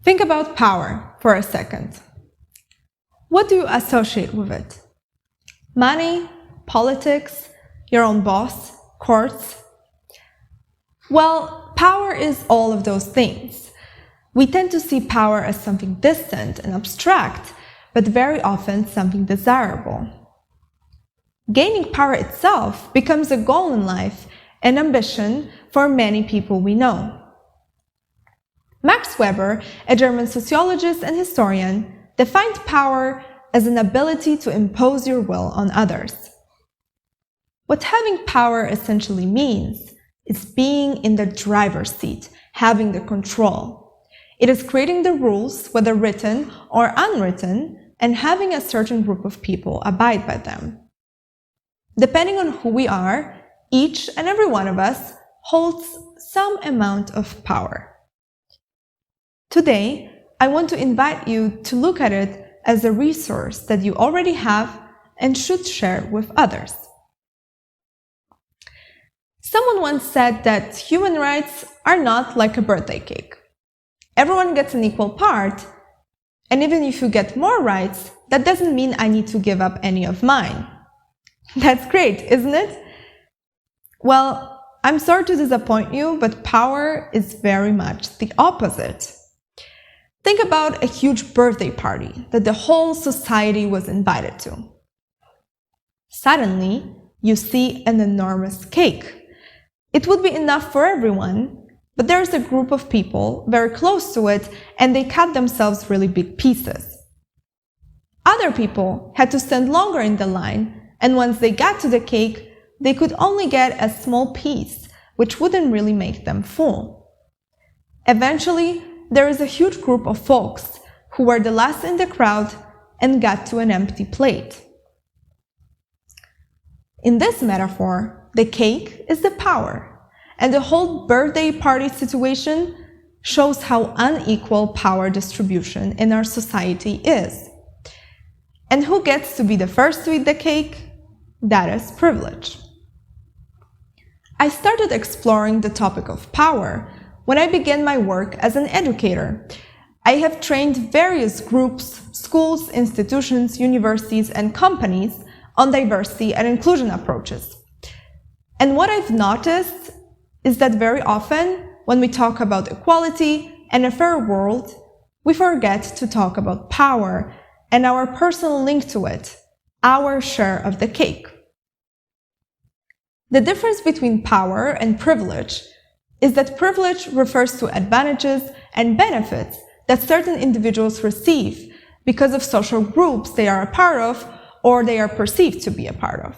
Think about power for a second. What do you associate with it? Money, politics, your own boss, courts? Well, power is all of those things. We tend to see power as something distant and abstract, but very often something desirable. Gaining power itself becomes a goal in life and ambition for many people we know. Max Weber, a German sociologist and historian, defined power as an ability to impose your will on others. What having power essentially means is being in the driver's seat, having the control. It is creating the rules, whether written or unwritten, and having a certain group of people abide by them. Depending on who we are, each and every one of us holds some amount of power. Today, I want to invite you to look at it as a resource that you already have and should share with others. Someone once said that human rights are not like a birthday cake. Everyone gets an equal part, and even if you get more rights, that doesn't mean I need to give up any of mine. That's great, isn't it? Well, I'm sorry to disappoint you, but power is very much the opposite. Think about a huge birthday party that the whole society was invited to. Suddenly, you see an enormous cake. It would be enough for everyone, but there's a group of people very close to it and they cut themselves really big pieces. Other people had to stand longer in the line, and once they got to the cake, they could only get a small piece, which wouldn't really make them full. Eventually, there is a huge group of folks who were the last in the crowd and got to an empty plate. In this metaphor, the cake is the power, and the whole birthday party situation shows how unequal power distribution in our society is. And who gets to be the first to eat the cake? That is privilege. I started exploring the topic of power when I began my work as an educator. I have trained various groups, schools, institutions, universities, and companies on diversity and inclusion approaches. And what I've noticed is that very often, when we talk about equality and a fair world, we forget to talk about power and our personal link to it, our share of the cake. The difference between power and privilege is that privilege refers to advantages and benefits that certain individuals receive because of social groups they are a part of or they are perceived to be a part of.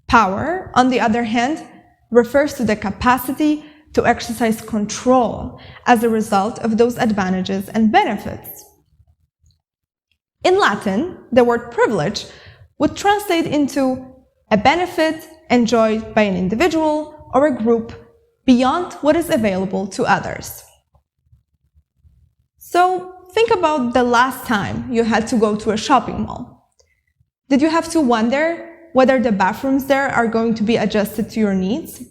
Power, on the other hand, refers to the capacity to exercise control as a result of those advantages and benefits. In Latin, the word privilege would translate into a benefit enjoyed by an individual or a group beyond what is available to others. So think about the last time you had to go to a shopping mall. Did you have to wonder whether the bathrooms there are going to be adjusted to your needs?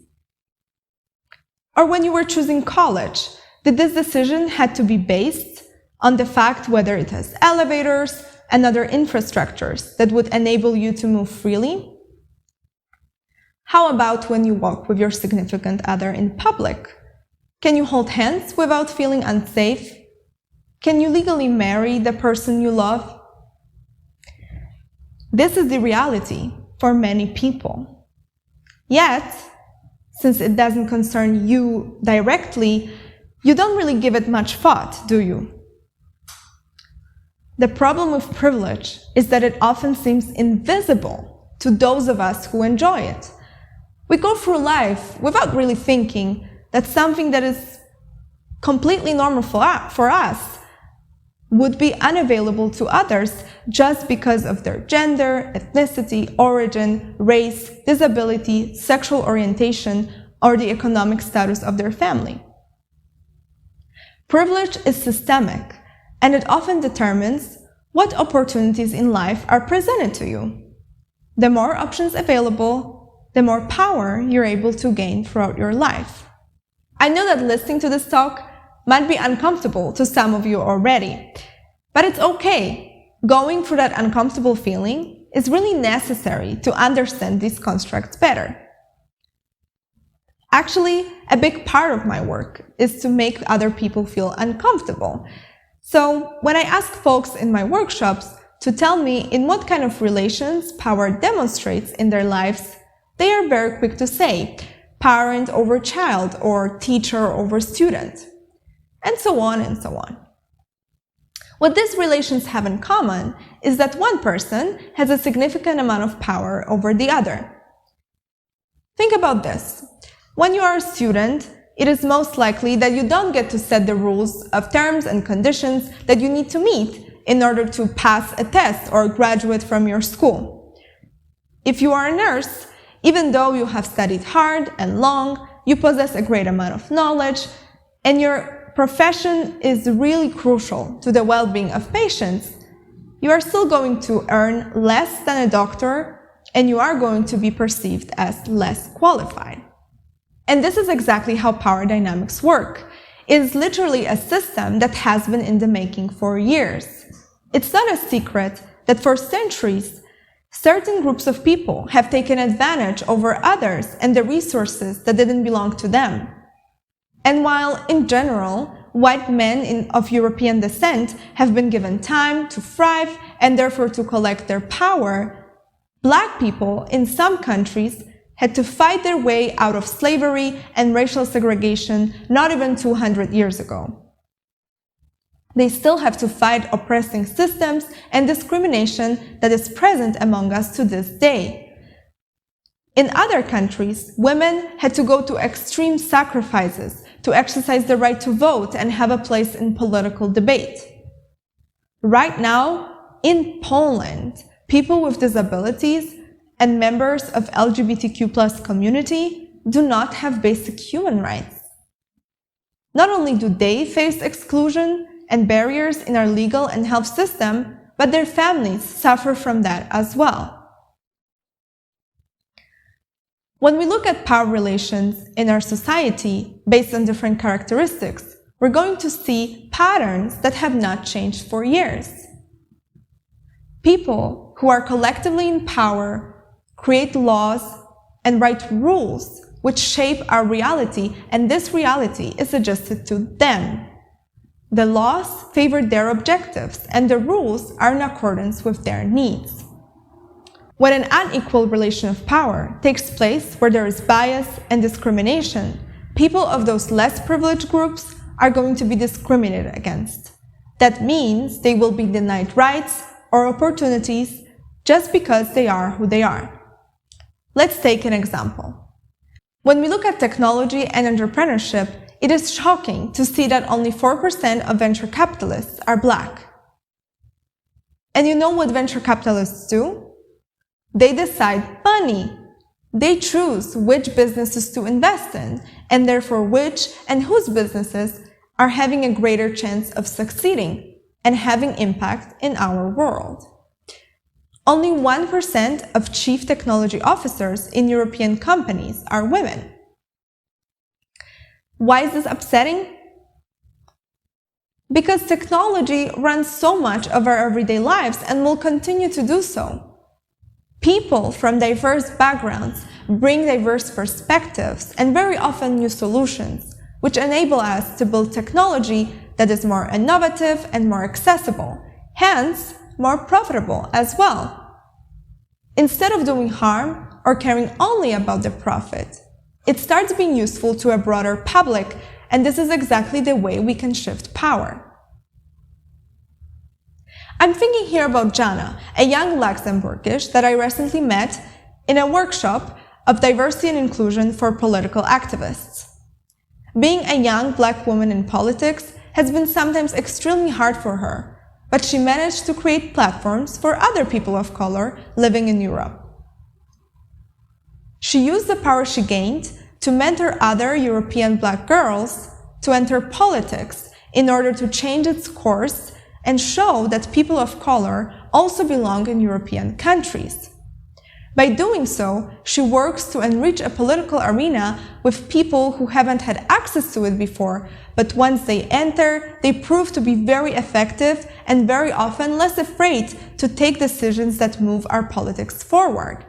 Or when you were choosing college, did this decision have to be based on the fact whether it has elevators and other infrastructures that would enable you to move freely? How about when you walk with your significant other in public? Can you hold hands without feeling unsafe? Can you legally marry the person you love? This is the reality for many people. Yet, since it doesn't concern you directly, you don't really give it much thought, do you? The problem with privilege is that it often seems invisible to those of us who enjoy it. We go through life without really thinking that something that is completely normal for us would be unavailable to others just because of their gender, ethnicity, origin, race, disability, sexual orientation, or the economic status of their family. Privilege is systemic, and it often determines what opportunities in life are presented to you. The more options available, the more power you're able to gain throughout your life. I know that listening to this talk might be uncomfortable to some of you already. But it's okay. Going through that uncomfortable feeling is really necessary to understand these constructs better. Actually, a big part of my work is to make other people feel uncomfortable. So when I ask folks in my workshops to tell me in what kind of relations power demonstrates in their lives, they are very quick to say, parent over child or teacher over student, and so on and so on. What these relations have in common is that one person has a significant amount of power over the other. Think about this. When you are a student, it is most likely that you don't get to set the rules of terms and conditions that you need to meet in order to pass a test or graduate from your school. If you are a nurse, even though you have studied hard and long, you possess a great amount of knowledge, and your profession is really crucial to the well-being of patients, you are still going to earn less than a doctor, and you are going to be perceived as less qualified. And this is exactly how power dynamics work. It is literally a system that has been in the making for years. It's not a secret that for centuries, certain groups of people have taken advantage over others and the resources that didn't belong to them. And while, in general, white men of European descent have been given time to thrive and therefore to collect their power, Black people in some countries had to fight their way out of slavery and racial segregation not even 200 years ago. They still have to fight oppressing systems and discrimination that is present among us to this day. In other countries, women had to go to extreme sacrifices to exercise the right to vote and have a place in political debate. Right now, in Poland, people with disabilities and members of LGBTQ+ community do not have basic human rights. Not only do they face exclusion and barriers in our legal and health system, but their families suffer from that as well. When we look at power relations in our society based on different characteristics, we're going to see patterns that have not changed for years. People who are collectively in power create laws and write rules which shape our reality, and this reality is adjusted to them. The laws favor their objectives, and the rules are in accordance with their needs. When an unequal relation of power takes place where there is bias and discrimination, people of those less privileged groups are going to be discriminated against. That means they will be denied rights or opportunities just because they are who they are. Let's take an example. When we look at technology and entrepreneurship, it is shocking to see that only 4% of venture capitalists are Black. And you know what venture capitalists do? They decide money. They choose which businesses to invest in, and therefore which and whose businesses are having a greater chance of succeeding and having impact in our world. Only 1% of chief technology officers in European companies are women. Why is this upsetting? Because technology runs so much of our everyday lives and will continue to do so. People from diverse backgrounds bring diverse perspectives and very often new solutions, which enable us to build technology that is more innovative and more accessible, hence more profitable as well. Instead of doing harm or caring only about the profit, it starts being useful to a broader public, and this is exactly the way we can shift power. I'm thinking here about Jana, a young Luxembourgish that I recently met in a workshop of diversity and inclusion for political activists. Being a young Black woman in politics has been sometimes extremely hard for her, but she managed to create platforms for other people of color living in Europe. She used the power she gained to mentor other European Black girls to enter politics in order to change its course and show that people of color also belong in European countries. By doing so, she works to enrich a political arena with people who haven't had access to it before, but once they enter, they prove to be very effective and very often less afraid to take decisions that move our politics forward.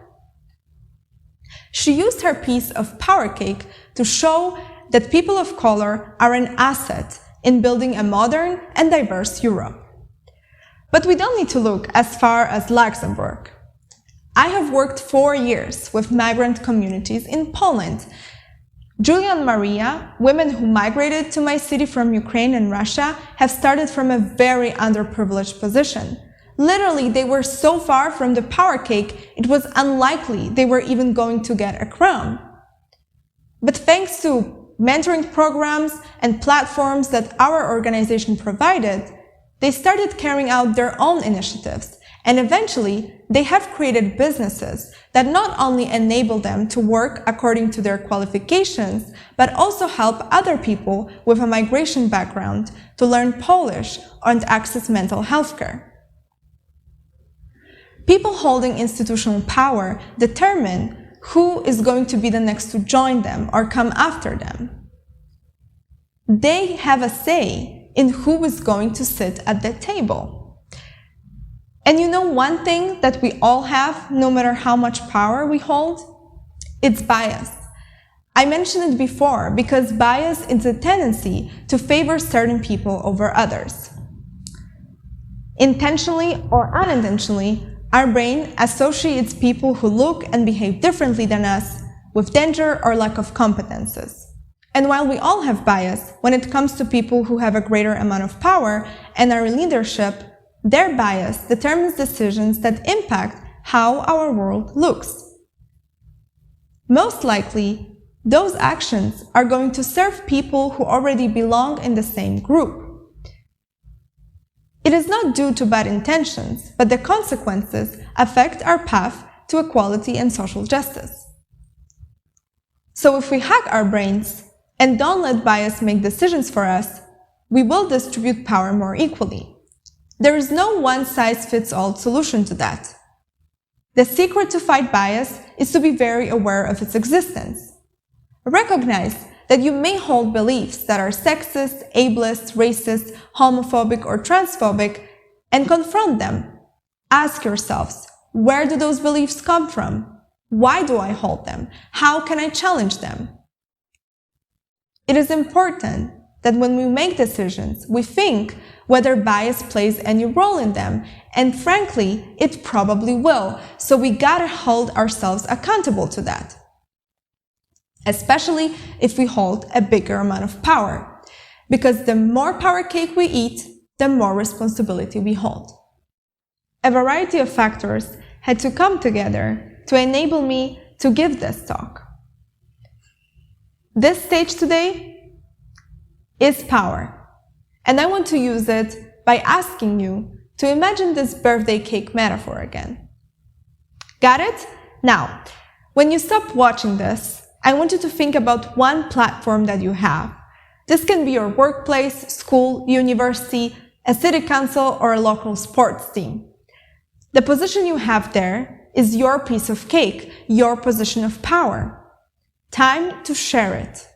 She used her piece of power cake to show that people of color are an asset in building a modern and diverse Europe. But we don't need to look as far as Luxembourg. I have worked 4 years with migrant communities in Poland. Julia and Maria, women who migrated to my city from Ukraine and Russia, have started from a very underprivileged position. Literally, they were so far from the power cake, it was unlikely they were even going to get a crumb. But thanks to mentoring programs and platforms that our organization provided, they started carrying out their own initiatives, and eventually they have created businesses that not only enable them to work according to their qualifications, but also help other people with a migration background to learn Polish and access mental health care. People holding institutional power determine who is going to be the next to join them or come after them. They have a say in who is going to sit at the table. And you know one thing that we all have, no matter how much power we hold? It's bias. I mentioned it before because bias is a tendency to favor certain people over others. Intentionally or unintentionally, our brain associates people who look and behave differently than us with danger or lack of competences. And while we all have bias, when it comes to people who have a greater amount of power and are in leadership, their bias determines decisions that impact how our world looks. Most likely, those actions are going to serve people who already belong in the same group. It is not due to bad intentions, but the consequences affect our path to equality and social justice. So if we hack our brains and don't let bias make decisions for us, we will distribute power more equally. There is no one-size-fits-all solution to that. The secret to fight bias is to be very aware of its existence. Recognize that you may hold beliefs that are sexist, ableist, racist, homophobic, or transphobic, and confront them. Ask yourselves, where do those beliefs come from? Why do I hold them? How can I challenge them? It is important that when we make decisions, we think whether bias plays any role in them, and frankly, it probably will, so we gotta hold ourselves accountable to that. Especially if we hold a bigger amount of power, because the more power cake we eat, the more responsibility we hold. A variety of factors had to come together to enable me to give this talk. This stage today is power. And I want to use it by asking you to imagine this birthday cake metaphor again. Got it? Now, when you stop watching this, I want you to think about one platform that you have. This can be your workplace, school, university, a city council, or a local sports team. The position you have there is your piece of cake, your position of power. Time to share it.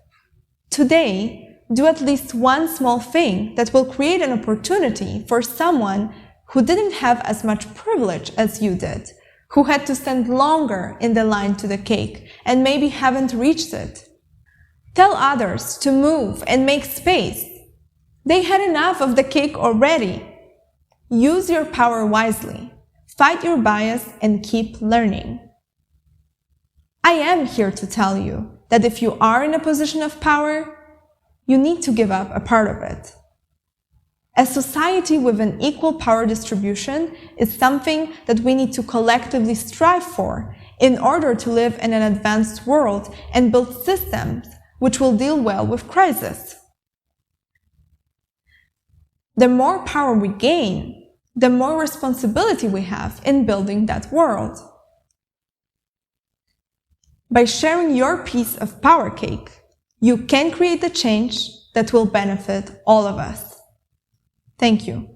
Today, do at least one small thing that will create an opportunity for someone who didn't have as much privilege as you did, who had to stand longer in the line to the cake and maybe haven't reached it. Tell others to move and make space. They had enough of the cake already. Use your power wisely. Fight your bias and keep learning. I am here to tell you that if you are in a position of power, you need to give up a part of it. A society with an equal power distribution is something that we need to collectively strive for in order to live in an advanced world and build systems which will deal well with crisis. The more power we gain, the more responsibility we have in building that world. By sharing your piece of power cake, you can create the change that will benefit all of us. Thank you.